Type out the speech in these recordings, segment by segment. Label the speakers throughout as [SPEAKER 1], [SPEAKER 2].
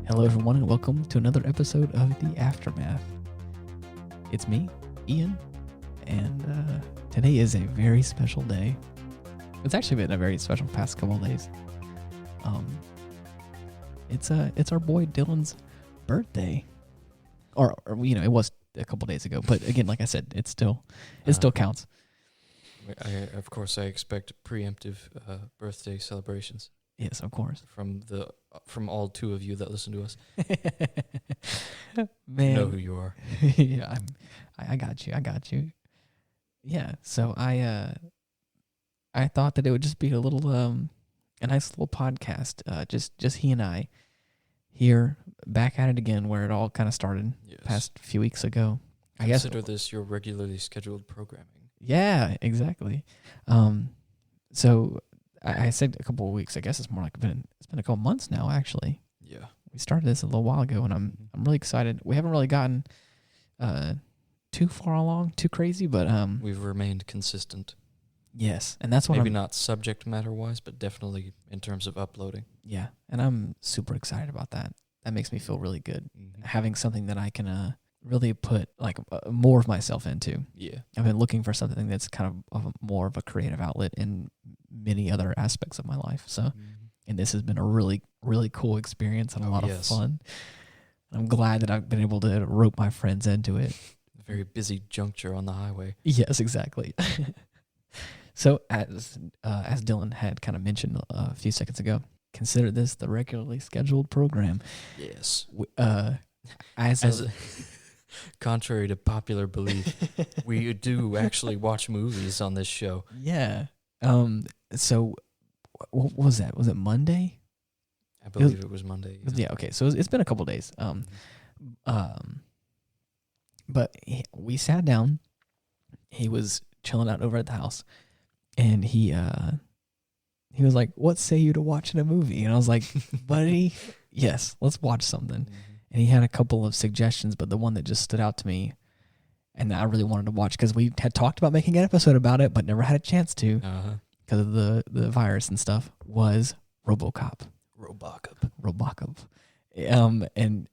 [SPEAKER 1] Hello, everyone, and welcome to another episode of The Aftermath. It's me, Ian, and today is a very special day. It's actually been a very special past couple of days. It's our boy Dylan's birthday, or it was a couple days ago. But again, like I said, it still counts.
[SPEAKER 2] Of course, I expect preemptive birthday celebrations.
[SPEAKER 1] Yes, of course.
[SPEAKER 2] From all two of you that listen to us.
[SPEAKER 1] Man,
[SPEAKER 2] you know who you are.
[SPEAKER 1] Yeah, I got you. Yeah, so I thought that it would just be a little a nice little podcast, just he and I here back at it again where it all kind of started past few weeks ago. I guess
[SPEAKER 2] Consider this your regularly scheduled programming.
[SPEAKER 1] Yeah, exactly. So I said a couple of weeks. I guess it's more like it's been a couple months now, actually.
[SPEAKER 2] Yeah.
[SPEAKER 1] We started this a little while ago, and I'm really excited. We haven't really gotten too far along, too crazy, but
[SPEAKER 2] we've remained consistent.
[SPEAKER 1] Yes, and that's what
[SPEAKER 2] maybe not subject matter wise, but definitely in terms of uploading.
[SPEAKER 1] Yeah, and I'm super excited about that. That makes me feel really good, having something that I can really put like more of myself into.
[SPEAKER 2] Yeah,
[SPEAKER 1] I've been looking for something that's kind of more of a creative outlet in many other aspects of my life. So, and this has been a really, really cool experience and a lot of fun. I'm glad that I've been able to rope my friends into it.
[SPEAKER 2] A very busy juncture on the highway.
[SPEAKER 1] Yes, exactly. So, as Dylan had kind of mentioned a few seconds ago, consider this the regularly scheduled program.
[SPEAKER 2] Yes.
[SPEAKER 1] As
[SPEAKER 2] contrary to popular belief, we do actually watch movies on this show.
[SPEAKER 1] Yeah. So, what was that? Was it Monday?
[SPEAKER 2] I believe it was Monday.
[SPEAKER 1] Yeah. Okay. So it's been a couple days. But we sat down. He was chilling out over at the house, and he was like, "What say you to watching a movie?" And I was like, "Buddy, yes, let's watch something." And he had a couple of suggestions, but the one that just stood out to me and that I really wanted to watch, because we had talked about making an episode about it, but never had a chance to because of the virus and stuff, was RoboCop. RoboCop. And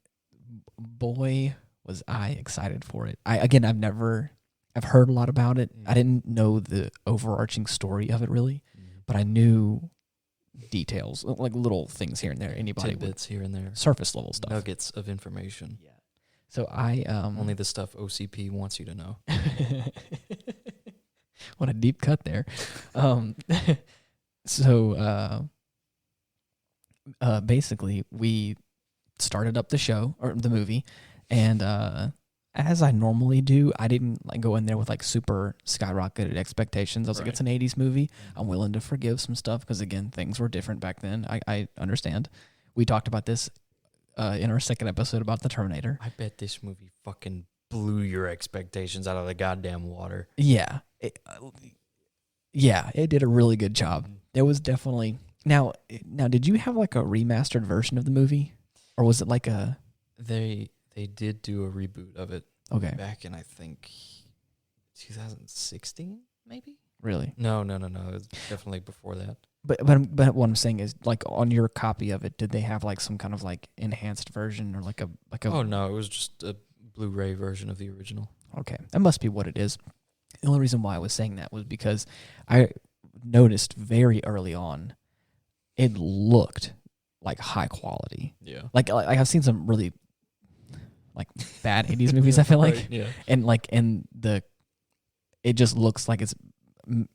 [SPEAKER 1] boy, was I excited for it. I've heard a lot about it. I didn't know the overarching story of it really, but I knew details, like little things here and there.
[SPEAKER 2] Tidbits here and there.
[SPEAKER 1] Surface level stuff.
[SPEAKER 2] Nuggets of information.
[SPEAKER 1] Yeah. So I
[SPEAKER 2] only the stuff OCP wants you to know.
[SPEAKER 1] What a deep cut there. So basically we started up the show or the movie, and as I normally do, I didn't like go in there with like super skyrocketed expectations. I was like, it's an 80s movie. I'm willing to forgive some stuff because, again, things were different back then. I understand. We talked about this in our second episode about the Terminator.
[SPEAKER 2] I bet this movie fucking blew your expectations out of the goddamn water.
[SPEAKER 1] Yeah. It did a really good job. There was definitely... Now, did you have like a remastered version of the movie? Or was it like a...
[SPEAKER 2] They did do a reboot of it.
[SPEAKER 1] Okay.
[SPEAKER 2] Back in, I think, 2016, maybe?
[SPEAKER 1] Really?
[SPEAKER 2] No. It was definitely before that.
[SPEAKER 1] But what I'm saying is, like, on your copy of it, did they have like some kind of like enhanced version or like a?
[SPEAKER 2] Oh no, it was just a Blu-ray version of the original.
[SPEAKER 1] Okay, that must be what it is. The only reason why I was saying that was because I noticed very early on, it looked like high quality.
[SPEAKER 2] Yeah.
[SPEAKER 1] Like I've seen some really like bad 80s movies, I feel like.
[SPEAKER 2] Yeah.
[SPEAKER 1] And it just looks like it's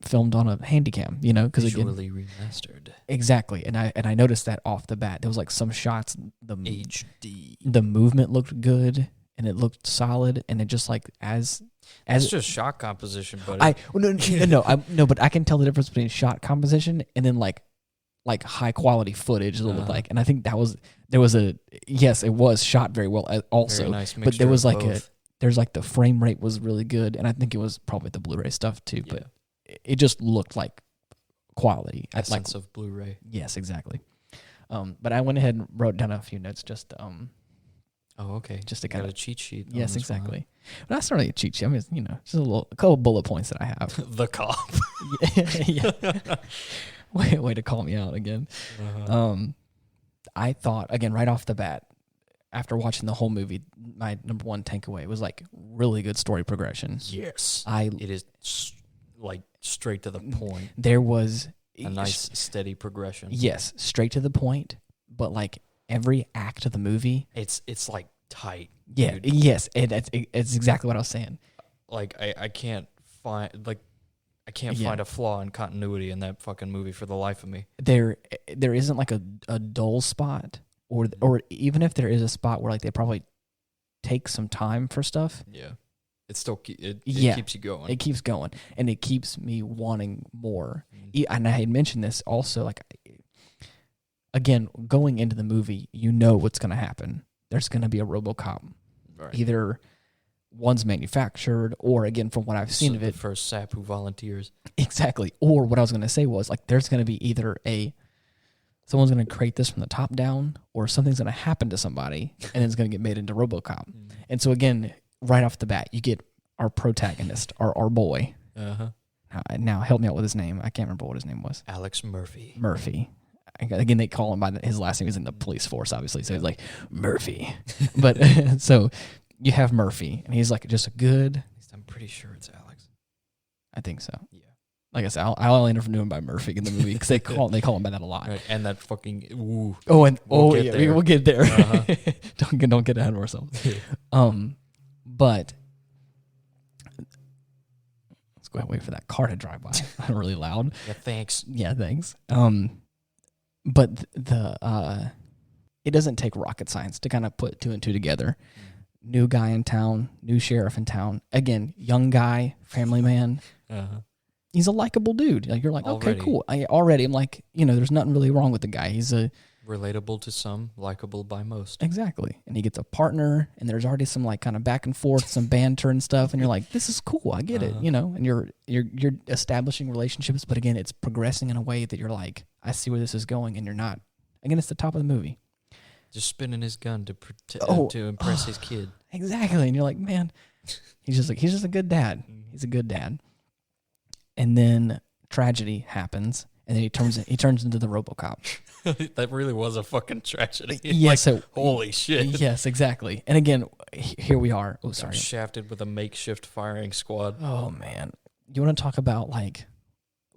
[SPEAKER 1] filmed on a Handycam, because
[SPEAKER 2] visually remastered.
[SPEAKER 1] Exactly. And I noticed that off the bat. There was like some shots, the
[SPEAKER 2] HD.
[SPEAKER 1] The movement looked good and it looked solid, and it just like as
[SPEAKER 2] it's just shot composition, but
[SPEAKER 1] but I can tell the difference between shot composition and then like high quality footage, like, and I think it was shot very well also,
[SPEAKER 2] very nice
[SPEAKER 1] but there was like
[SPEAKER 2] both.
[SPEAKER 1] There's like the frame rate was really good, and I think it was probably the Blu-ray stuff too, but it just looked like quality.
[SPEAKER 2] Essence of Blu-ray.
[SPEAKER 1] Yes, exactly. But I went ahead and wrote down a few notes just
[SPEAKER 2] Oh, okay.
[SPEAKER 1] Just to kind of
[SPEAKER 2] a cheat sheet.
[SPEAKER 1] Yes, exactly. But that's not really a cheat sheet. I mean, just a couple bullet points that I have.
[SPEAKER 2] The cop.
[SPEAKER 1] Yeah. Way to call me out again. I thought, again, right off the bat, after watching the whole movie, my number one takeaway was like really good story progression.
[SPEAKER 2] Yes. It is like straight to the point.
[SPEAKER 1] There was
[SPEAKER 2] a nice steady progression.
[SPEAKER 1] Yes, straight to the point, but like every act of the movie,
[SPEAKER 2] it's like tight.
[SPEAKER 1] Yeah,
[SPEAKER 2] dude.
[SPEAKER 1] yes, it's exactly what I was saying.
[SPEAKER 2] Like I can't find find a flaw in continuity in that fucking movie for the life of me.
[SPEAKER 1] There isn't like a dull spot, or even if there is a spot where like they probably take some time for stuff.
[SPEAKER 2] Yeah, it still it keeps you going.
[SPEAKER 1] It keeps going, and it keeps me wanting more. And I had mentioned this also, like, again, going into the movie, you know what's going to happen. There's going to be a RoboCop.
[SPEAKER 2] Right.
[SPEAKER 1] Either one's manufactured, or again, from what I've seen of it,
[SPEAKER 2] the first sap who volunteers.
[SPEAKER 1] Exactly. Or what I was going to say was like, there's going to be either someone's going to create this from the top down, or something's going to happen to somebody, and it's going to get made into RoboCop. And so again, right off the bat, you get our protagonist, our boy.
[SPEAKER 2] Uh-huh.
[SPEAKER 1] Now help me out with his name. I can't remember what his name was.
[SPEAKER 2] Alex Murphy.
[SPEAKER 1] Murphy. Again, they call him by his last name. He's in the police force, obviously. So he's like Murphy. But so you have Murphy, and he's like just a good.
[SPEAKER 2] I'm pretty sure it's Alex.
[SPEAKER 1] I think so.
[SPEAKER 2] Yeah.
[SPEAKER 1] Like I said, I only never knew him by Murphy in the movie because they call him by that a lot.
[SPEAKER 2] Right. And that fucking ooh.
[SPEAKER 1] Oh, and
[SPEAKER 2] we'll
[SPEAKER 1] we'll get there.
[SPEAKER 2] Uh-huh.
[SPEAKER 1] Don't get ahead of ourselves. But let's go ahead and wait for that car to drive by. Really loud.
[SPEAKER 2] Yeah, thanks.
[SPEAKER 1] Yeah, thanks. But the it doesn't take rocket science to kind of put two and two together. New guy in town, new sheriff in town. Again, young guy, family man.
[SPEAKER 2] Uh-huh.
[SPEAKER 1] He's a likable dude. Like you're like,
[SPEAKER 2] Already.
[SPEAKER 1] okay, cool. I'm like, there's nothing really wrong with the guy. He's
[SPEAKER 2] relatable to some, likable by most.
[SPEAKER 1] Exactly. And he gets a partner, and there's already some like kind of back and forth, some banter and stuff, and you're like, this is cool. I get it, and you're establishing relationships, but again, it's progressing in a way that you're like, I see where this is going, and you're not. Again, it's the top of the movie.
[SPEAKER 2] Just spinning his gun to impress his kid.
[SPEAKER 1] Exactly. And you're like, man, he's just a good dad. He's a good dad. And then tragedy happens, and then he turns into the RoboCop.
[SPEAKER 2] That really was a fucking tragedy.
[SPEAKER 1] Yes.
[SPEAKER 2] Like, holy shit.
[SPEAKER 1] Yes, exactly. And again, here we are. Oh, sorry.
[SPEAKER 2] Shafted with a makeshift firing squad.
[SPEAKER 1] Oh man, you want to talk about like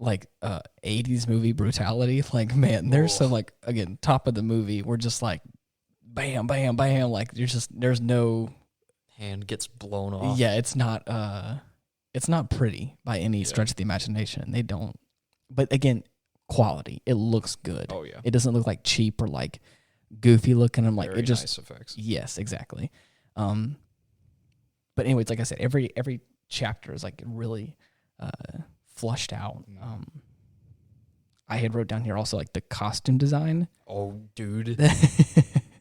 [SPEAKER 1] 80s movie brutality? Like, man, there's some like, again, top of the movie. We're just like, bam, bam, bam. Like there's no
[SPEAKER 2] hand gets blown off.
[SPEAKER 1] Yeah, it's not pretty by any stretch of the imagination. They don't. But again, quality. It looks good.
[SPEAKER 2] Oh yeah.
[SPEAKER 1] It doesn't look like cheap or like goofy looking. I'm like,
[SPEAKER 2] very
[SPEAKER 1] it just
[SPEAKER 2] nice effects.
[SPEAKER 1] Yes, exactly. But anyways, like I said, every chapter is like really flushed out. I had wrote down here also like the costume design.
[SPEAKER 2] Oh, dude.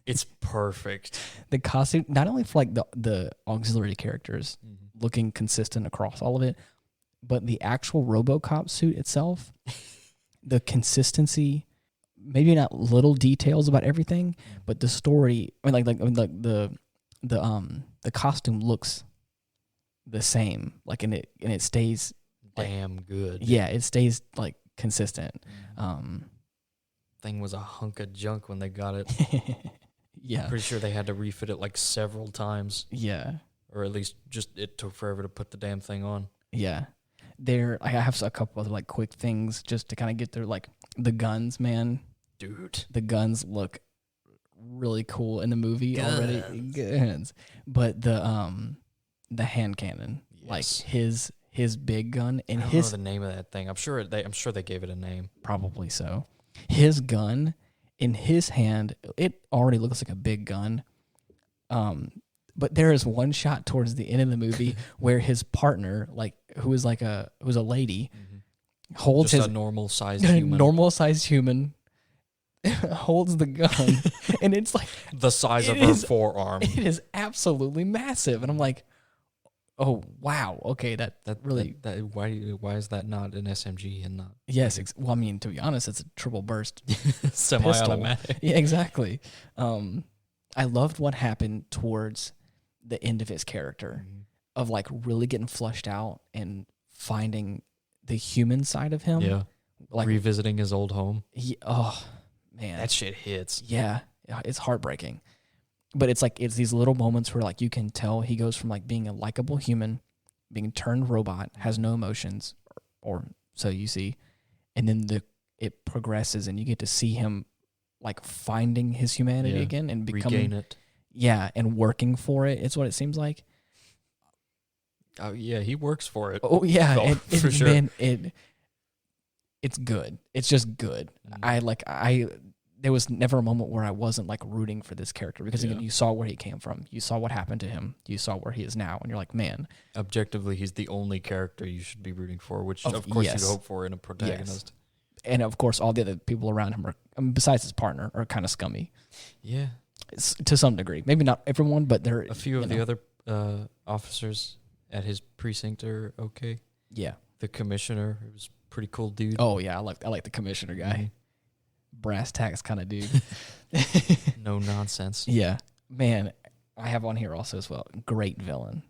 [SPEAKER 2] It's perfect.
[SPEAKER 1] The costume, not only for like the auxiliary characters looking consistent across all of it, but the actual RoboCop suit itself, the consistency, maybe not little details about everything, but the story. I mean, the costume looks the same, like, and it stays
[SPEAKER 2] damn good.
[SPEAKER 1] Yeah, it stays like consistent.
[SPEAKER 2] Thing was a hunk of junk when they got it.
[SPEAKER 1] Yeah,
[SPEAKER 2] pretty sure they had to refit it like several times.
[SPEAKER 1] Yeah,
[SPEAKER 2] or at least just it took forever to put the damn thing on.
[SPEAKER 1] Yeah, I have a couple other like quick things just to kind of get there. Like the guns, man,
[SPEAKER 2] dude,
[SPEAKER 1] the guns look really cool in the movie already. Guns, but the hand cannon, like his big gun and
[SPEAKER 2] I don't know the name of that thing. I'm sure they gave it a name.
[SPEAKER 1] Probably so. His gun in his hand, it already looks like a big gun. But there is one shot towards the end of the movie where his partner, like who's a lady, holds
[SPEAKER 2] just
[SPEAKER 1] his
[SPEAKER 2] a normal sized human,
[SPEAKER 1] holds the gun, and it's like
[SPEAKER 2] the size of her forearm.
[SPEAKER 1] It is absolutely massive, and I'm like, oh wow, okay, that really.
[SPEAKER 2] Why is that not an SMG and not?
[SPEAKER 1] Yes, well, I mean, to be honest, it's a triple burst
[SPEAKER 2] semi-automatic.
[SPEAKER 1] Yeah, exactly. I loved what happened towards the end of his character, of like really getting flushed out and finding the human side of him.
[SPEAKER 2] Yeah,
[SPEAKER 1] like
[SPEAKER 2] revisiting his old home.
[SPEAKER 1] Oh man,
[SPEAKER 2] that shit hits.
[SPEAKER 1] Yeah, it's heartbreaking. But it's like, it's these little moments where like you can tell he goes from like being a likable human, being turned robot, has no emotions, or so you see, and then it progresses and you get to see him like finding his humanity again and becoming
[SPEAKER 2] regain it.
[SPEAKER 1] Yeah, and working for it. It's what it seems like.
[SPEAKER 2] Oh yeah, he works for it.
[SPEAKER 1] Oh yeah,
[SPEAKER 2] for sure.
[SPEAKER 1] Man, it's good. It's just good. There was never a moment where I wasn't like rooting for this character because again, you saw where he came from, you saw what happened to him, you saw where he is now, and you're like, man.
[SPEAKER 2] Objectively, he's the only character you should be rooting for, which of course you'd hope for in a protagonist.
[SPEAKER 1] Yes. And of course, all the other people around him are, besides his partner, are kind of scummy.
[SPEAKER 2] Yeah,
[SPEAKER 1] to some degree. Maybe not everyone, but there
[SPEAKER 2] a few of the other officers at his precinct are okay.
[SPEAKER 1] Yeah,
[SPEAKER 2] the commissioner was a pretty cool dude.
[SPEAKER 1] Oh yeah, I like the commissioner guy. Mm-hmm. Brass tacks kind of dude.
[SPEAKER 2] No nonsense.
[SPEAKER 1] Yeah, man. I have on here also as well. Great villain.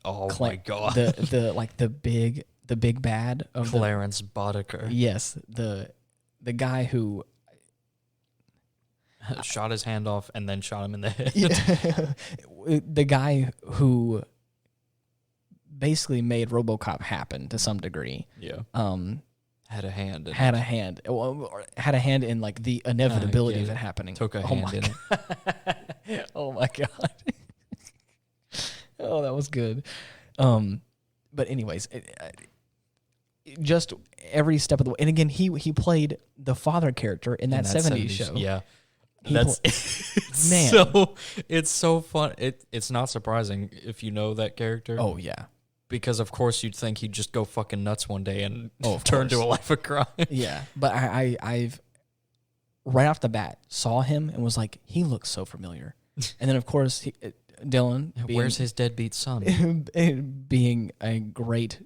[SPEAKER 2] Oh my god.
[SPEAKER 1] The big bad of
[SPEAKER 2] Clarence Boddicker.
[SPEAKER 1] Yes, the guy who
[SPEAKER 2] shot his hand off and then shot him in the head.
[SPEAKER 1] The guy who basically made RoboCop happen to some degree.
[SPEAKER 2] Yeah. Had a hand in like the inevitability of it happening.
[SPEAKER 1] Took a hand in it. Oh my god. Oh, that was good. But anyways, just every step of the way. And again, he played the father character in that 70s show.
[SPEAKER 2] Yeah. It's so fun. It's not surprising if you know that character.
[SPEAKER 1] Oh yeah.
[SPEAKER 2] Because of course you'd think he'd just go fucking nuts one day and turn to a life of crime.
[SPEAKER 1] Yeah, but I've right off the bat saw him and was like, he looks so familiar. And then of course Dylan,
[SPEAKER 2] where's his deadbeat son?
[SPEAKER 1] Being a great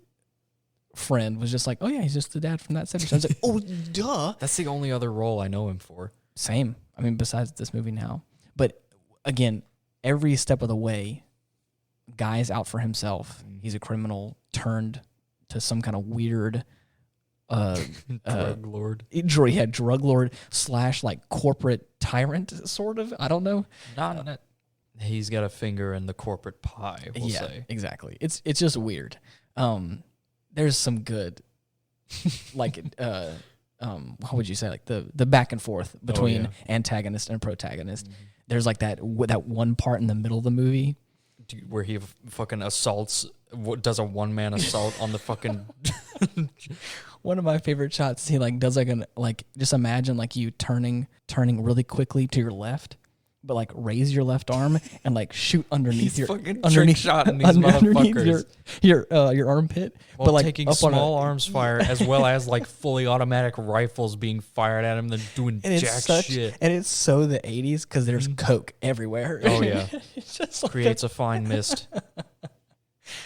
[SPEAKER 1] friend, was just like, oh yeah, he's just the dad from that 70s. I was like, oh duh.
[SPEAKER 2] That's the only other role I know him for.
[SPEAKER 1] Same. I mean, besides this movie now. But again, every step of the way, guy's out for himself. He's a criminal turned to some kind of weird
[SPEAKER 2] drug lord.
[SPEAKER 1] Drug lord / like corporate tyrant, sort of. I don't know.
[SPEAKER 2] He's got a finger in the corporate pie, we'll say.
[SPEAKER 1] Exactly. It's just weird. There's some good like how would you say, like the back and forth between antagonist and protagonist. Mm-hmm. There's like that one part in the middle of the movie
[SPEAKER 2] where he fucking assaults, does a one-man assault on the fucking...
[SPEAKER 1] One of my favorite shots, he like does just imagine like you turning really quickly to your left, but like raise your left arm and like shoot underneath your armpit,
[SPEAKER 2] while
[SPEAKER 1] but like
[SPEAKER 2] taking small arms fire as well as like fully automatic rifles being fired at him, then doing shit.
[SPEAKER 1] And it's so the 80s because there's coke everywhere.
[SPEAKER 2] Oh yeah,
[SPEAKER 1] it's just like
[SPEAKER 2] creates a fine mist.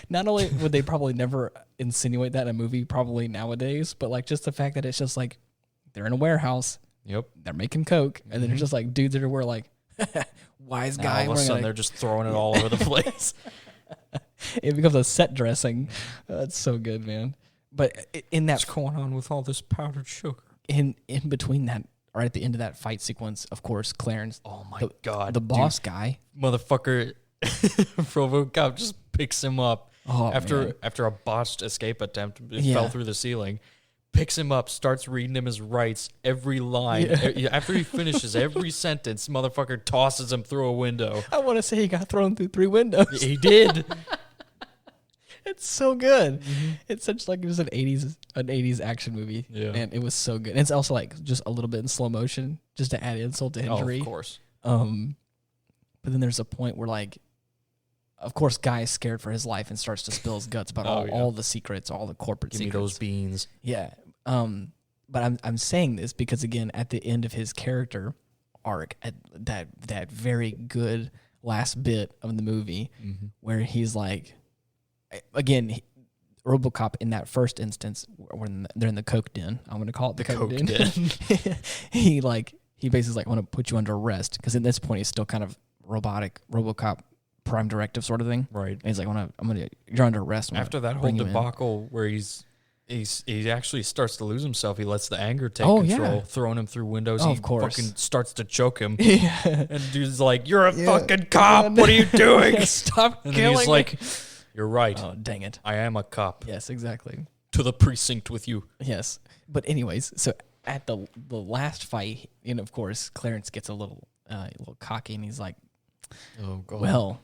[SPEAKER 1] Not only would they probably never insinuate that in a movie, probably nowadays, but like just the fact that it's just like they're in a warehouse.
[SPEAKER 2] Yep,
[SPEAKER 1] they're making coke, and then there's just like dudes that are wearing like. Wise guy.
[SPEAKER 2] All of a sudden, they're just throwing it all over the place.
[SPEAKER 1] It becomes a set dressing. That's so good, man. But in that,
[SPEAKER 2] what's going on with all this powdered sugar?
[SPEAKER 1] In between that, right at the end of that fight sequence, of course, Clarence.
[SPEAKER 2] Oh my god,
[SPEAKER 1] the boss guy,
[SPEAKER 2] motherfucker, RoboCop just picks him up after a botched escape attempt. It fell through the ceiling. Picks him up, starts reading him his rights, every line. Yeah. After he finishes every sentence, motherfucker tosses him through a window.
[SPEAKER 1] I want to say he got thrown through 3 windows.
[SPEAKER 2] He did.
[SPEAKER 1] It's so good. Mm-hmm. It's such like just an 80s action movie. Yeah. And it was so good. And it's also like just a little bit in slow motion just to add insult to injury.
[SPEAKER 2] Oh, of course.
[SPEAKER 1] But then there's a point where like, of course, Guy's scared for his life and starts to spill his guts about all the secrets, all the corporate secrets.
[SPEAKER 2] Give me those beans.
[SPEAKER 1] Yeah. But I'm saying this because again, at the end of his character arc, at that very good last bit of the movie, where he's like, again, RoboCop in that first instance when they're in the coke den, I'm going to call it the coke den. he basically like, I want to put you under arrest because at this point he's still kind of robotic RoboCop prime directive sort of thing.
[SPEAKER 2] Right.
[SPEAKER 1] And he's like, you're under arrest.
[SPEAKER 2] After that whole debacle where he's he actually starts to lose himself. He lets the anger take control, throwing him through windows.
[SPEAKER 1] Oh,
[SPEAKER 2] he
[SPEAKER 1] of course.
[SPEAKER 2] fucking starts to choke him. And dude's like, "You're a fucking cop. What are you doing?
[SPEAKER 1] Stop
[SPEAKER 2] and
[SPEAKER 1] killing
[SPEAKER 2] he's
[SPEAKER 1] me."
[SPEAKER 2] like, "You're right.
[SPEAKER 1] Oh, dang it.
[SPEAKER 2] I am a cop.
[SPEAKER 1] Yes, exactly.
[SPEAKER 2] To the precinct with you."
[SPEAKER 1] Yes. But anyways, so at the last fight, and of course, Clarence gets a little cocky, and he's like,
[SPEAKER 2] "Oh God.
[SPEAKER 1] Well,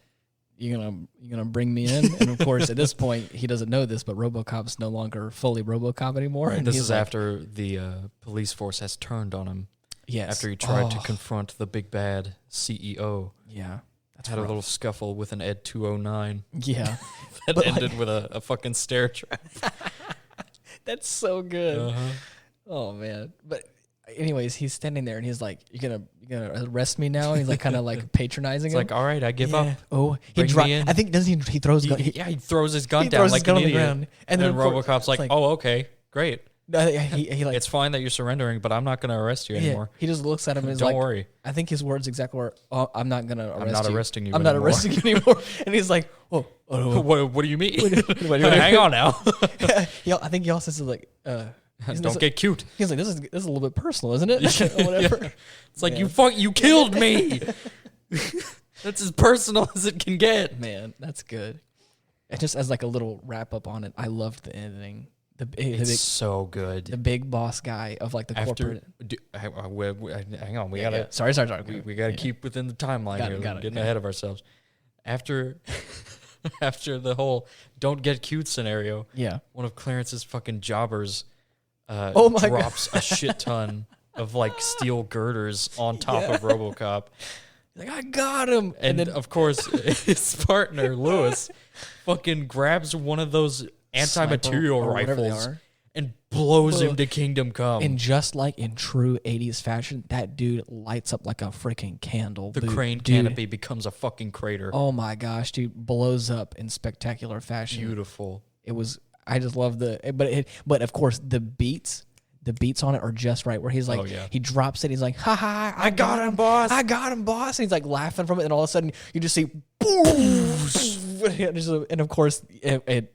[SPEAKER 1] you're gonna bring me in." And of course, at this point, he doesn't know this, but RoboCop's no longer fully RoboCop anymore.
[SPEAKER 2] Right.
[SPEAKER 1] And
[SPEAKER 2] This is after the police force has turned on him.
[SPEAKER 1] Yes.
[SPEAKER 2] After he tried to confront the big bad CEO.
[SPEAKER 1] Yeah. That's
[SPEAKER 2] had a little scuffle with an Ed 209.
[SPEAKER 1] Yeah.
[SPEAKER 2] That ended with a fucking stair trap.
[SPEAKER 1] That's so good.
[SPEAKER 2] Uh-huh.
[SPEAKER 1] Oh man. But anyways, he's standing there and he's like, "You're gonna arrest me now?" And he's like kind of like patronizing
[SPEAKER 2] It's
[SPEAKER 1] him.
[SPEAKER 2] like, all right, I give up.
[SPEAKER 1] Oh,
[SPEAKER 2] Bring me in.
[SPEAKER 1] I think doesn't he throws
[SPEAKER 2] He throws his gun
[SPEAKER 1] he
[SPEAKER 2] down
[SPEAKER 1] throws
[SPEAKER 2] like
[SPEAKER 1] his gun
[SPEAKER 2] an
[SPEAKER 1] on the
[SPEAKER 2] idiot.
[SPEAKER 1] ground.
[SPEAKER 2] And then RoboCop's like, "Oh, okay, great.
[SPEAKER 1] he like
[SPEAKER 2] It's fine that you're surrendering, but I'm not going to arrest you anymore."
[SPEAKER 1] He just looks at him and is
[SPEAKER 2] Don't
[SPEAKER 1] like,
[SPEAKER 2] worry.
[SPEAKER 1] I think his words exactly were, "Oh, I'm not gonna arrest you.
[SPEAKER 2] I'm not arresting you
[SPEAKER 1] I'm not
[SPEAKER 2] anymore."
[SPEAKER 1] arresting you anymore." And he's like, "Oh,
[SPEAKER 2] What do you mean?
[SPEAKER 1] Wait,
[SPEAKER 2] Hang on now.
[SPEAKER 1] I think he also says like,
[SPEAKER 2] Don't get cute.
[SPEAKER 1] He's like, this is a little bit personal, isn't it?" Or whatever.
[SPEAKER 2] Yeah. It's like, you killed me. That's as personal as it can get.
[SPEAKER 1] Man, that's good. And just as like a little wrap up on it, I loved the ending.
[SPEAKER 2] It's so good.
[SPEAKER 1] The big boss guy of like the corporate.
[SPEAKER 2] Hang on, we gotta.
[SPEAKER 1] Sorry.
[SPEAKER 2] We gotta keep within the timeline here. We're getting ahead of ourselves. After the whole "don't get cute" scenario, one of Clarence's fucking jobbers drops a shit ton of like steel girders on top of RoboCop.
[SPEAKER 1] Like, "I got him,"
[SPEAKER 2] and then of course his partner Lewis fucking grabs one of those anti-material rifles and blows him to kingdom come.
[SPEAKER 1] And just like in true 80s fashion, that dude lights up like a freaking candle.
[SPEAKER 2] The crane canopy becomes a fucking crater.
[SPEAKER 1] Oh my gosh, dude, blows up in spectacular fashion.
[SPEAKER 2] Beautiful.
[SPEAKER 1] It was. I just love but of course the beats on it are just right. Where he's like, he drops it. He's like, "Ha ha! I got him, boss! I got him, boss!" And he's like laughing from it, and all of a sudden you just see, boom! And of course it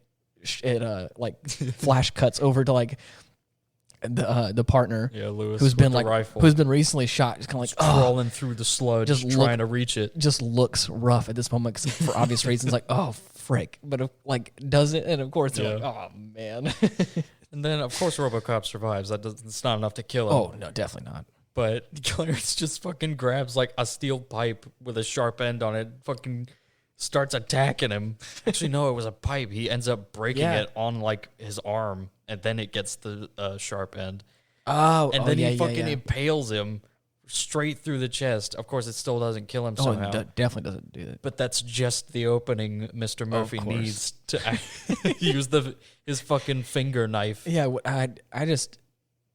[SPEAKER 1] like flash cuts over to like the partner,
[SPEAKER 2] Lewis,
[SPEAKER 1] who's been recently shot, just kind of like
[SPEAKER 2] crawling through the sludge, just trying to reach it.
[SPEAKER 1] Just looks rough at this moment for obvious reasons. Like, oh frick, but like does it, and of course they're like, oh man.
[SPEAKER 2] And then of course RoboCop survives. It's not enough to kill him.
[SPEAKER 1] Oh no, definitely not.
[SPEAKER 2] But Clarence just fucking grabs like a steel pipe with a sharp end on it, fucking starts attacking him. Actually, no, it was a pipe. He ends up breaking it on like his arm, and then it gets the sharp end.
[SPEAKER 1] Oh,
[SPEAKER 2] and then he fucking impales him straight through the chest. Of course, it still doesn't kill him somehow.
[SPEAKER 1] It definitely doesn't do that.
[SPEAKER 2] But that's just the opening Mr. Murphy needs to use his fucking finger knife.
[SPEAKER 1] Yeah,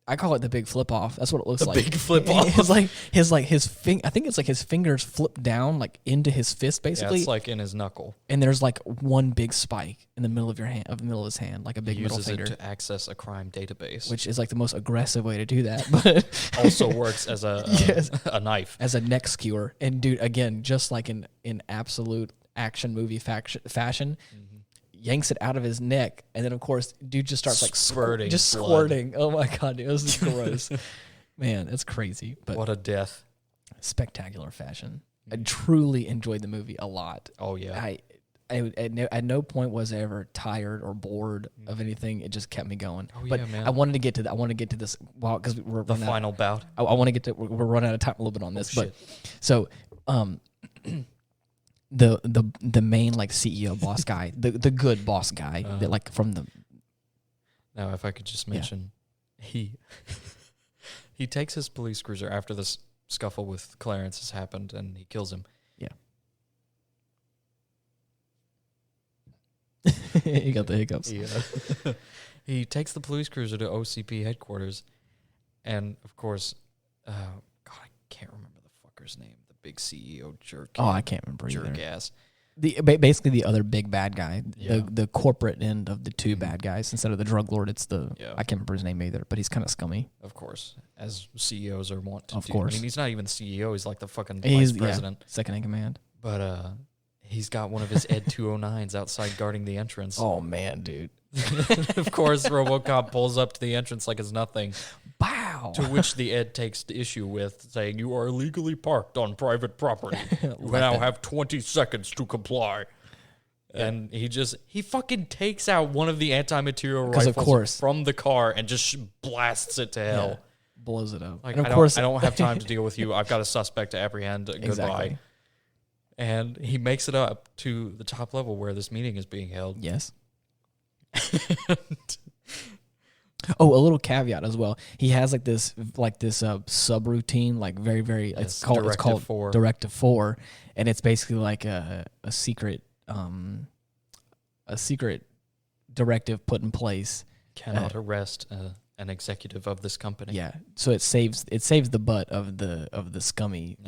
[SPEAKER 1] I call it the big flip off. That's what it looks like.
[SPEAKER 2] The big flip off.
[SPEAKER 1] I think it's like his fingers flip down like into his fist basically.
[SPEAKER 2] Yeah, it's like in his knuckle.
[SPEAKER 1] And there's like one big spike in the middle of his hand, like a big middle finger.
[SPEAKER 2] He uses it to access a crime database,
[SPEAKER 1] which is like the most aggressive way to do that, but
[SPEAKER 2] also works as a knife,
[SPEAKER 1] as a neck skewer. And dude, again, just like in absolute action movie fashion. Yanks it out of his neck, and then of course, dude just starts like squirting. Oh my god, dude, this is gross. Man, it's crazy. But
[SPEAKER 2] what a death!
[SPEAKER 1] Spectacular fashion. I truly enjoyed the movie a lot.
[SPEAKER 2] Oh yeah.
[SPEAKER 1] I at no point was I ever tired or bored of anything. It just kept me going. Oh, but man. I wanted to get to that. I want to get to this because we're
[SPEAKER 2] the final bout.
[SPEAKER 1] I want to get to. We're running out of time a little bit on this, but so the main like CEO boss guy, the good boss guy that like from the.
[SPEAKER 2] Now, if I could just mention, he takes his police cruiser after this scuffle with Clarence has happened, and he kills him.
[SPEAKER 1] Yeah. You got the hiccups.
[SPEAKER 2] Yeah. He takes the police cruiser to OCP headquarters, and of course, God, I can't remember the fucker's name. Big CEO jerk.
[SPEAKER 1] Oh, I can't remember
[SPEAKER 2] jerk
[SPEAKER 1] either.
[SPEAKER 2] Ass.
[SPEAKER 1] Basically the other big bad guy, the corporate end of the two bad guys. Instead of the drug lord, it's I can't remember his name either, but he's kind of scummy.
[SPEAKER 2] Of course, as CEOs are wont to do.
[SPEAKER 1] Of course.
[SPEAKER 2] I mean, he's not even CEO. He's like the fucking vice president.
[SPEAKER 1] Second in command.
[SPEAKER 2] But He's got one of his Ed 209s outside guarding the entrance.
[SPEAKER 1] Oh, man, dude.
[SPEAKER 2] Of course, RoboCop pulls up to the entrance like it's nothing.
[SPEAKER 1] Wow.
[SPEAKER 2] To which the Ed takes issue with, saying, "You are illegally parked on private property. You now have 20 seconds to comply." And he fucking takes out one of the anti-material rifles from the car and just blasts it to hell.
[SPEAKER 1] Yeah. Blows it up.
[SPEAKER 2] Like, and I don't have time to deal with you. I've got a suspect to apprehend. Goodbye. Exactly. And he makes it up to the top level where this meeting is being held.
[SPEAKER 1] Yes. Oh, a little caveat as well. He has this subroutine, like very, very. Yes, it's called 4. Directive 4, and it's basically like a secret directive put in place.
[SPEAKER 2] Cannot arrest an executive of this company.
[SPEAKER 1] Yeah, so it saves the butt of the scummy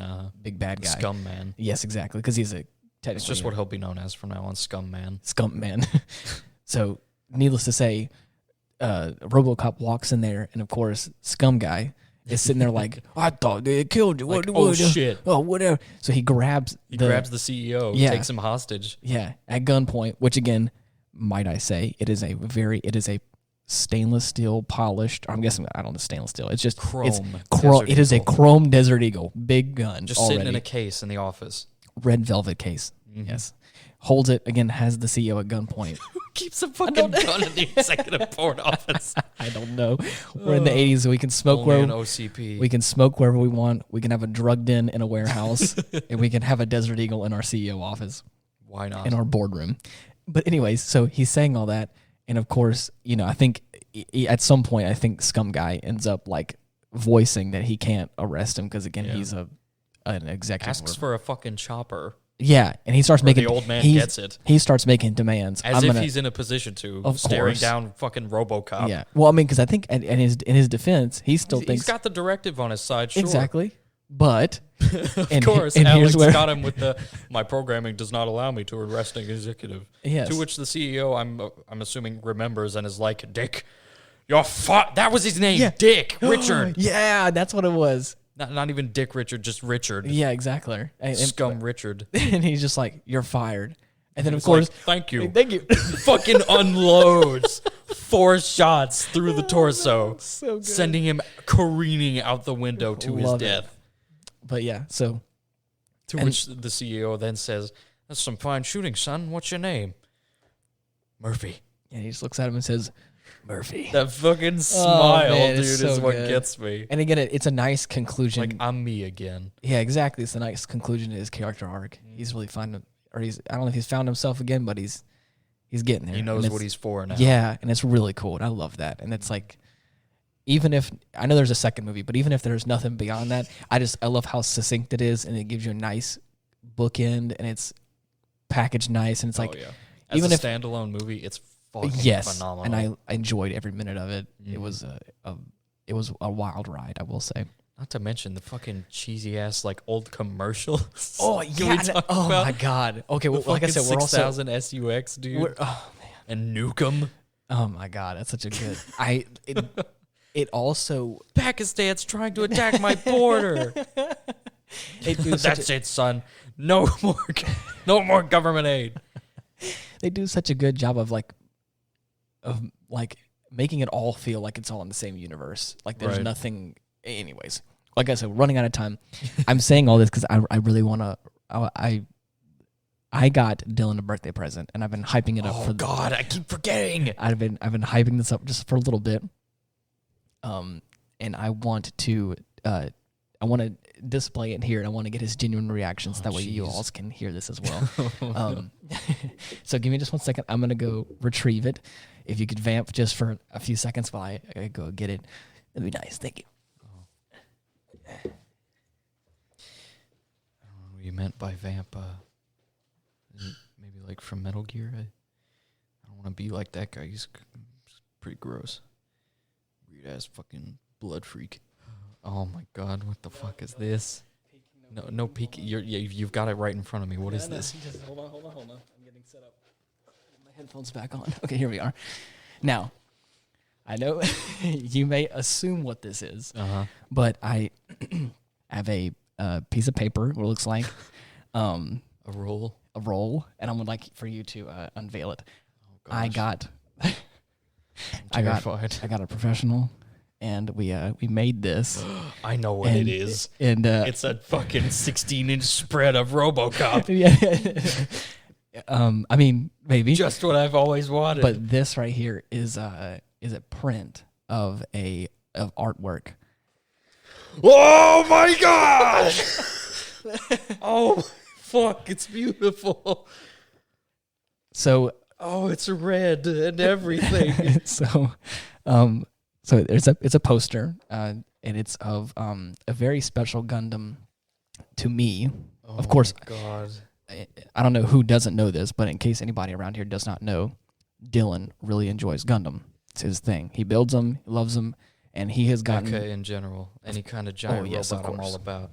[SPEAKER 1] big bad guy,
[SPEAKER 2] Scum Man.
[SPEAKER 1] Yes, exactly, because he's
[SPEAKER 2] It's just what he'll be known as from now on, Scum Man.
[SPEAKER 1] Scum Man. So, needless to say, RoboCop walks in there, and of course, Scum Guy is sitting there like, "I thought they killed you.
[SPEAKER 2] What, shit.
[SPEAKER 1] Oh, whatever." So he grabs
[SPEAKER 2] the CEO, takes him hostage.
[SPEAKER 1] Yeah, at gunpoint. Which again, might I say, it is a stainless steel polished. I'm guessing I don't know stainless steel. It's just
[SPEAKER 2] chrome.
[SPEAKER 1] It is a chrome Desert Eagle, big gun,
[SPEAKER 2] just sitting in a case in the office,
[SPEAKER 1] red velvet case. Mm-hmm. Yes. Holds it again. Has the CEO at gunpoint.
[SPEAKER 2] Who keeps a fucking gun in the executive board office?
[SPEAKER 1] I don't know. We're in the 80s, so we can smoke
[SPEAKER 2] OCP.
[SPEAKER 1] We can smoke wherever we want. We can have a drug den in a warehouse, and we can have a Desert Eagle in our CEO office.
[SPEAKER 2] Why not?
[SPEAKER 1] In our boardroom. But anyways, so he's saying all that, and of course, I think at some point, I think Scum Guy ends up like voicing that he can't arrest him because again, he's an executive.
[SPEAKER 2] Asks for a fucking chopper.
[SPEAKER 1] Yeah, and he starts making.
[SPEAKER 2] The old man gets it.
[SPEAKER 1] He starts making demands,
[SPEAKER 2] if he's in a position to, staring down fucking RoboCop.
[SPEAKER 1] Yeah, well, I mean, because I think in his defense, he still thinks
[SPEAKER 2] he's got the directive on his side. Sure.
[SPEAKER 1] Exactly, but
[SPEAKER 2] of course, Alex got him with my programming does not allow me to arrest an executive.
[SPEAKER 1] Yes.
[SPEAKER 2] To which the CEO, I'm assuming, remembers and is like, "Dick, that was his name, Dick Richard."
[SPEAKER 1] Yeah, that's what it was.
[SPEAKER 2] Not even Dick Richard, just Richard.
[SPEAKER 1] Yeah, exactly.
[SPEAKER 2] Scum Richard.
[SPEAKER 1] And he's just like, "You're fired." And then, of course,
[SPEAKER 2] thank you.
[SPEAKER 1] Thank you.
[SPEAKER 2] Fucking unloads 4 shots through the torso,
[SPEAKER 1] so good.
[SPEAKER 2] Sending him careening out the window to his death.
[SPEAKER 1] But yeah, so.
[SPEAKER 2] To which the CEO then says, "That's some fine shooting, son. What's your name?" "Murphy."
[SPEAKER 1] And he just looks at him and says, "Murphy."
[SPEAKER 2] That fucking smile, dude, is what gets me.
[SPEAKER 1] And again, it's a nice conclusion.
[SPEAKER 2] Like, I'm me again.
[SPEAKER 1] Yeah, exactly. It's a nice conclusion to his character arc. He's really I don't know if he's found himself again, but he's getting there.
[SPEAKER 2] He knows what he's for now.
[SPEAKER 1] Yeah, and it's really cool. And I love that. And it's like, even if, I know there's a second movie, but even if there's nothing beyond that, I love how succinct it is, and it gives you a nice bookend, and it's packaged nice, and it's like,
[SPEAKER 2] as even a standalone movie, it's phenomenal.
[SPEAKER 1] And I enjoyed every minute of it. It was a wild ride, I will say.
[SPEAKER 2] Not to mention the fucking cheesy ass like old commercials.
[SPEAKER 1] Oh yeah! Oh my god. Okay, well, like I said, we're
[SPEAKER 2] 6000 SUX, dude.
[SPEAKER 1] Oh man.
[SPEAKER 2] And Nukem.
[SPEAKER 1] Oh my god, that's such a good. It also
[SPEAKER 2] Pakistan's trying to attack my border. That's it, son. No more government aid.
[SPEAKER 1] They do such a good job of making it all feel like it's all in the same universe. Like there's nothing. Anyways, like I said, we're running out of time. I'm saying all this because I really want to. I got Dylan a birthday present, and I've been hyping it up.
[SPEAKER 2] Oh God, I keep forgetting.
[SPEAKER 1] I've been hyping this up just for a little bit. And I want to display it here, and I want to get his genuine reactions. That way you all can hear this as well. So give me just 1 second. I'm gonna go retrieve it. If you could vamp just for a few seconds while I go get it, that'd be nice. Thank you.
[SPEAKER 2] I don't know what you meant by vamp. Maybe like from Metal Gear. I don't want to be like that guy. He's pretty gross. Weird ass fucking blood freak. Oh my God, what the fuck is this? No peek. You've got it right in front of me. What is this?
[SPEAKER 1] Just hold on. I'm getting set up. My headphones back on. Okay, here we are. Now, I know you may assume what this is, but I have a piece of paper. What it looks like
[SPEAKER 2] a roll.
[SPEAKER 1] a role, and I'm like for you to unveil it.
[SPEAKER 2] Oh, gosh.
[SPEAKER 1] I got a professional, and we made this.
[SPEAKER 2] I know what it is.
[SPEAKER 1] And
[SPEAKER 2] it's a fucking 16-inch spread of RoboCop.
[SPEAKER 1] I mean, maybe
[SPEAKER 2] just what I've always wanted.
[SPEAKER 1] But this right here is a print of artwork.
[SPEAKER 2] Oh my god! Oh fuck! It's beautiful.
[SPEAKER 1] So.
[SPEAKER 2] Oh, it's red and everything.
[SPEAKER 1] So it's a poster, and it's of a very special Gundam to me.
[SPEAKER 2] Oh,
[SPEAKER 1] of course,
[SPEAKER 2] God.
[SPEAKER 1] I don't know who doesn't know this, but in case anybody around here does not know, Dylan really enjoys Gundam. It's his thing. He builds them, he loves them, and he has gotten...
[SPEAKER 2] Okay, in general. Any kind of giant robot I'm all about.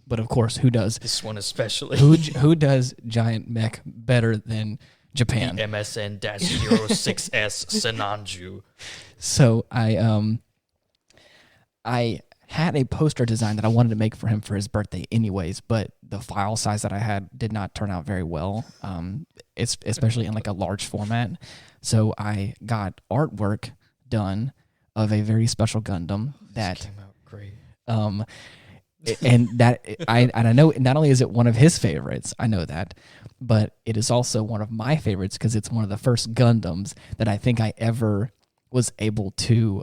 [SPEAKER 1] But of course, who does...
[SPEAKER 2] This one especially.
[SPEAKER 1] Who does giant mech better than Japan?
[SPEAKER 2] The MSN-06S Senanju.
[SPEAKER 1] So I had a poster design that I wanted to make for him for his birthday anyways, but the file size that I had did not turn out very well, especially in like a large format. So I got artwork done of a very special Gundam that
[SPEAKER 2] came out great.
[SPEAKER 1] And I know not only is it one of his favorites, I know that, but it is also one of my favorites because it's one of the first Gundams that I think I ever was able to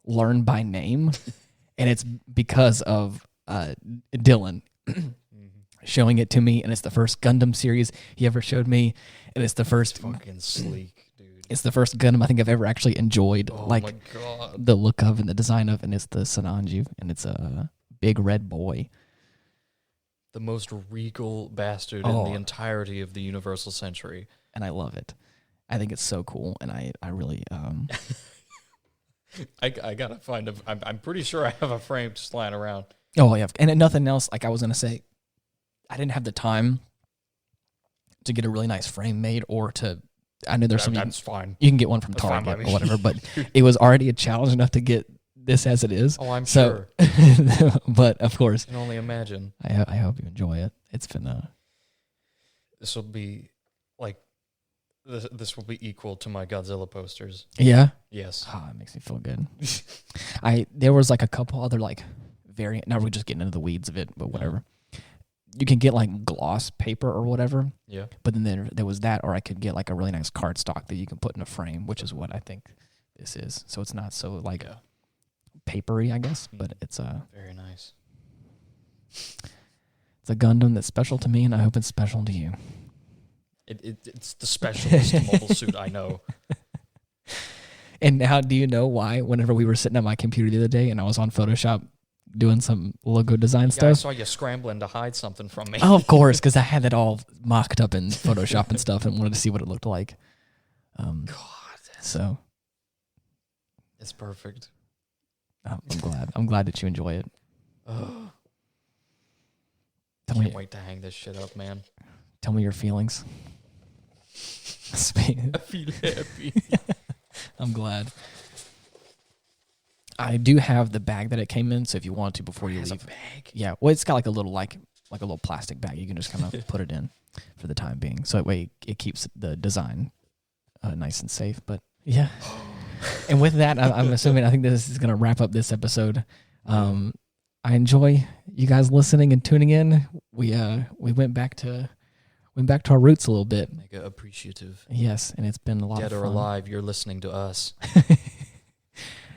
[SPEAKER 1] learn by name, and it's because of Dylan showing it to me, and it's the first Gundam series he ever showed me, and it's the first
[SPEAKER 2] fucking sleek.
[SPEAKER 1] It's the first Gundam I think I've ever actually enjoyed,
[SPEAKER 2] my God.
[SPEAKER 1] The look of and the design of, and it's the Senanju, and it's a big red boy.
[SPEAKER 2] The most regal bastard in the entirety of the Universal Century.
[SPEAKER 1] And I love it. I think it's so cool, and I really...
[SPEAKER 2] I gotta find I'm pretty sure I have a frame just lying around.
[SPEAKER 1] Oh, yeah. And nothing else, like I was going to say, I didn't have the time to get a really nice frame made or to... I know there's some...
[SPEAKER 2] That's fine.
[SPEAKER 1] You can get one from Target or whatever, but it was already a challenge enough to get this as it is.
[SPEAKER 2] Oh, I'm sure.
[SPEAKER 1] But, of course...
[SPEAKER 2] I can only imagine.
[SPEAKER 1] I hope you enjoy it. It's been...
[SPEAKER 2] This will be, like... This will be equal to my Godzilla posters.
[SPEAKER 1] Yeah?
[SPEAKER 2] Yes.
[SPEAKER 1] Oh, it makes me feel good. There was, like, a couple other, like, variant... Now we're just getting into the weeds of it, but whatever. You can get like gloss paper or whatever. Yeah. But then there was that, or I could get like a really nice cardstock that you can put in a frame, which is what I think this is. So it's not so like papery, I guess, but it's
[SPEAKER 2] very nice.
[SPEAKER 1] It's a Gundam that's special to me, and I hope it's special to you.
[SPEAKER 2] It's the specialist mobile suit I know.
[SPEAKER 1] And now, do you know why? Whenever we were sitting at my computer the other day, and I was on Photoshop doing some logo design stuff.
[SPEAKER 2] I saw you scrambling to hide something from me.
[SPEAKER 1] Oh, of course, because I had it all mocked up in Photoshop and stuff and wanted to see what it looked like.
[SPEAKER 2] God.
[SPEAKER 1] So.
[SPEAKER 2] It's perfect.
[SPEAKER 1] I'm glad. I'm glad that you enjoy it.
[SPEAKER 2] Can't wait to hang this shit up, man.
[SPEAKER 1] Tell me your feelings.
[SPEAKER 2] I feel happy.
[SPEAKER 1] I'm glad. I do have the bag that it came in, so if you want to before you leave.
[SPEAKER 2] A bag?
[SPEAKER 1] Yeah, well, it's got like a little plastic bag. You can just kind of put it in for the time being, so that way it keeps the design nice and safe. But yeah, and with that, I'm assuming I think this is going to wrap up this episode. I enjoy you guys listening and tuning in. We went back to our roots a little bit.
[SPEAKER 2] Mega appreciative.
[SPEAKER 1] Yes, and it's been a lot of fun.
[SPEAKER 2] Dead or alive, you're listening to us.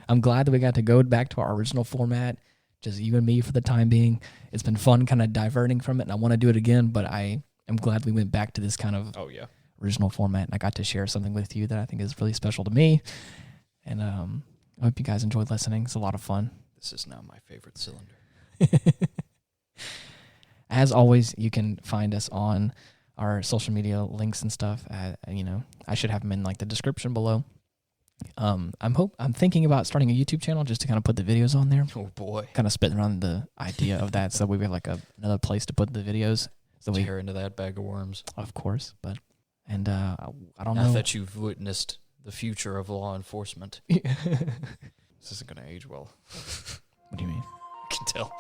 [SPEAKER 1] I'm glad that we got to go back to our original format, just you and me for the time being. It's been fun kind of diverting from it, and I want to do it again, but I am glad we went back to this kind of original format, and I got to share something with you that I think is really special to me. And I hope you guys enjoyed listening. It's a lot of fun.
[SPEAKER 2] This is now my favorite cylinder.
[SPEAKER 1] As always, you can find us on our social media links and stuff. I should have them in like the description below. I'm thinking about starting a YouTube channel just to kind of put the videos on there.
[SPEAKER 2] Oh boy.
[SPEAKER 1] Kind of spitting around the idea of that so we have like another place to put the videos. So
[SPEAKER 2] tear into that bag of worms.
[SPEAKER 1] Of course, but I don't know.
[SPEAKER 2] Now that you've witnessed the future of law enforcement. This isn't going to age well.
[SPEAKER 1] What do you mean?
[SPEAKER 2] until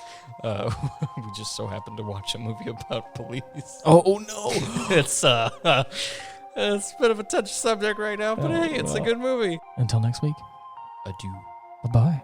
[SPEAKER 2] we just so happened to watch a movie about police.
[SPEAKER 1] Oh no!
[SPEAKER 2] It's a bit of a touchy subject right now, but hey, it's a good movie.
[SPEAKER 1] Until next week.
[SPEAKER 2] Adieu.
[SPEAKER 1] Bye-bye.